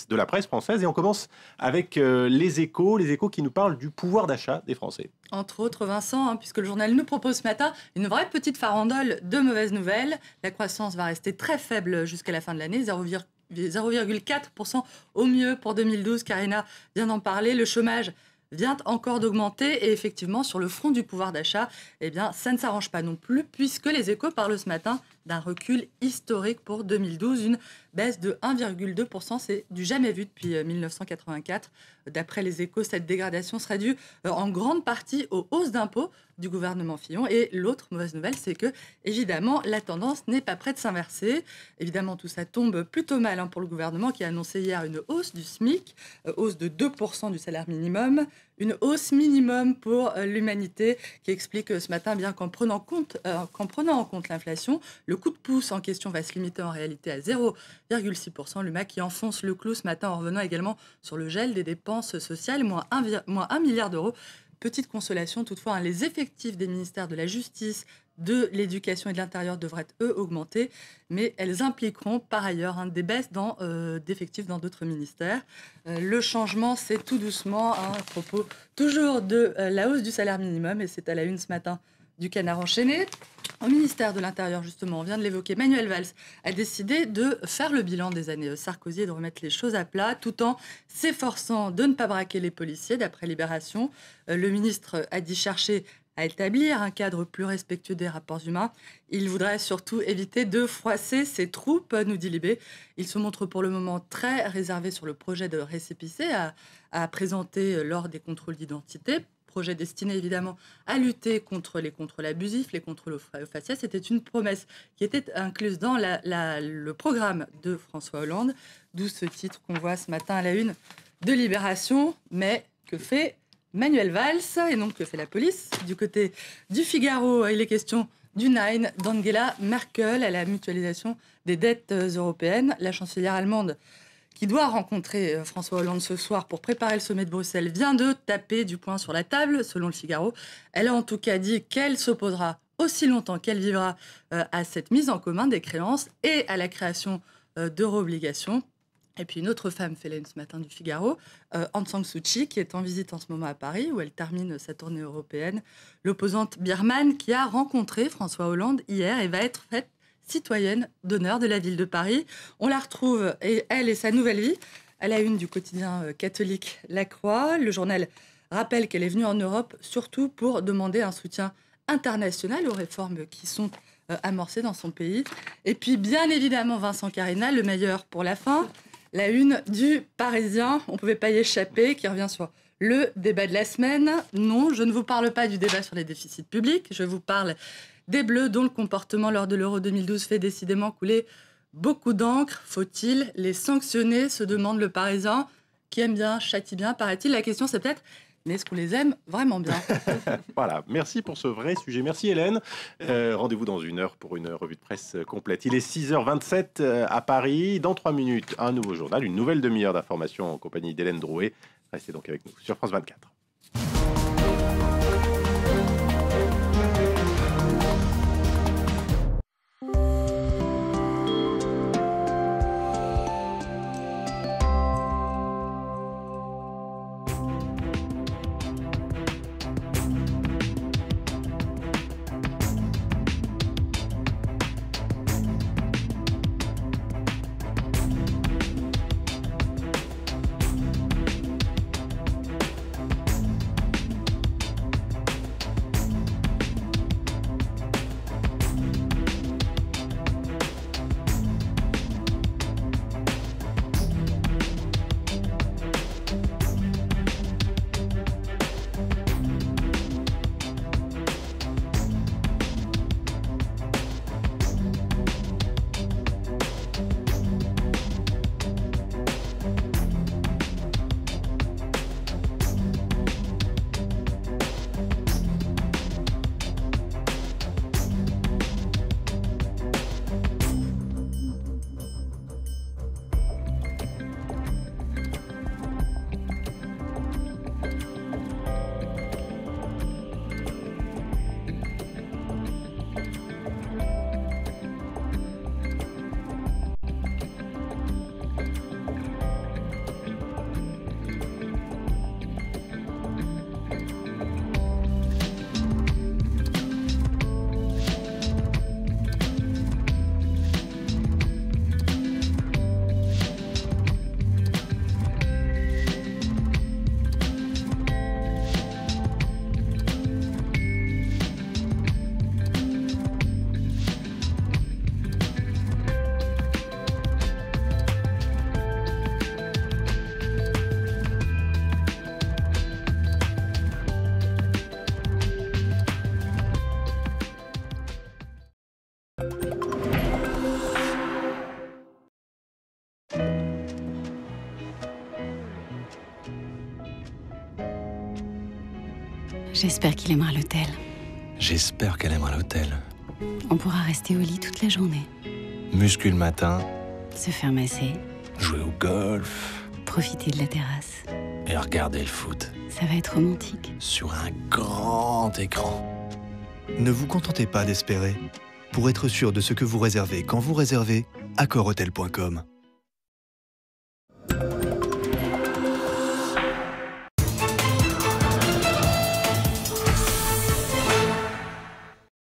de la presse française. Et on commence avec les Échos qui nous parlent du pouvoir d'achat des Français. Entre autres, Vincent, puisque le journal nous propose ce matin une vraie petite farandole de mauvaises nouvelles. La croissance va rester très faible jusqu'à la fin de l'année, 0,4% au mieux pour 2012. Karina vient d'en parler. Le chômage vient encore d'augmenter et effectivement, sur le front du pouvoir d'achat, eh bien, ça ne s'arrange pas non plus, puisque les Échos parlent ce matin d'un recul historique pour 2012, une baisse de 1,2%, c'est du jamais vu depuis 1984. D'après les Échos, cette dégradation serait due en grande partie aux hausses d'impôts du gouvernement Fillon. Et l'autre mauvaise nouvelle, c'est que, évidemment, la tendance n'est pas prête de s'inverser. Évidemment, tout ça tombe plutôt mal pour le gouvernement qui a annoncé hier une hausse du SMIC, hausse de 2% du salaire minimum, une hausse minimum pour l'humanité qui explique ce matin bien qu'en prenant en compte l'inflation, le coup de pouce en question va se limiter en réalité à 0,6%. L'UMA qui enfonce le clou ce matin en revenant également sur le gel des dépenses sociales, moins 1 milliard d'euros. Petite consolation toutefois, les effectifs des ministères de la Justice, de l'Éducation et de l'Intérieur devraient, eux, augmenter, mais elles impliqueront par ailleurs des baisses d'effectifs dans d'autres ministères. Le changement, c'est tout doucement, à propos toujours de la hausse du salaire minimum, et c'est à la une ce matin du Canard enchaîné. Au ministère de l'Intérieur, justement, on vient de l'évoquer, Manuel Valls a décidé de faire le bilan des années Sarkozy et de remettre les choses à plat, tout en s'efforçant de ne pas braquer les policiers, d'après Libération. Le ministre a dit chercher à établir un cadre plus respectueux des rapports humains. Il voudrait surtout éviter de froisser ses troupes, nous dit Libé. Il se montre pour le moment très réservé sur le projet de récépissé à présenter lors des contrôles d'identité. Projet destiné évidemment à lutter contre les contrôles abusifs, les contrôles au faciès. C'était une promesse qui était incluse dans le programme de François Hollande, d'où ce titre qu'on voit ce matin à la une de Libération. Mais que fait Manuel Valls et donc que fait la police? Du côté du Figaro, il est question du Nein d'Angela Merkel à la mutualisation des dettes européennes. La chancelière allemande qui doit rencontrer François Hollande ce soir pour préparer le sommet de Bruxelles, vient de taper du poing sur la table, selon le Figaro. Elle a en tout cas dit qu'elle s'opposera aussi longtemps qu'elle vivra à cette mise en commun des créances et à la création d'euro-obligations. Et puis une autre femme fait la une ce matin du Figaro, Aung San Suu Kyi, qui est en visite en ce moment à Paris, où elle termine sa tournée européenne. L'opposante birmane qui a rencontré François Hollande hier et va être faite citoyenne d'honneur de la ville de Paris. On la retrouve, elle et sa nouvelle vie, à la une du quotidien catholique La Croix. Le journal rappelle qu'elle est venue en Europe surtout pour demander un soutien international aux réformes qui sont amorcées dans son pays. Et puis, bien évidemment, Vincent Carina, le meilleur pour la fin, la une du Parisien, on ne pouvait pas y échapper, qui revient sur le débat de la semaine. Non, je ne vous parle pas du débat sur les déficits publics, je vous parle des Bleus dont le comportement lors de l'Euro 2012 fait décidément couler beaucoup d'encre. Faut-il les sanctionner, se demande le Parisien, qui aime bien, châtie bien, paraît-il. La question, c'est peut-être, mais est-ce qu'on les aime vraiment bien? Voilà, merci pour ce vrai sujet. Merci Hélène. Rendez-vous dans une heure pour une revue de presse complète. Il est 6h27 à Paris. Dans 3 minutes, un nouveau journal, une nouvelle demi-heure d'information en compagnie d'Hélène Drouet. Restez donc avec nous sur France 24. J'espère qu'il aimera l'hôtel. J'espère qu'elle aimera l'hôtel. On pourra rester au lit toute la journée. Muscu le matin, Se faire masser, jouer au golf profiter de la terrasse. et regarder le foot Ça va être romantique. sur un grand écran. Ne vous contentez pas d'espérer. Pour être sûr de ce que vous réservez quand vous réservez, accorhotel.com.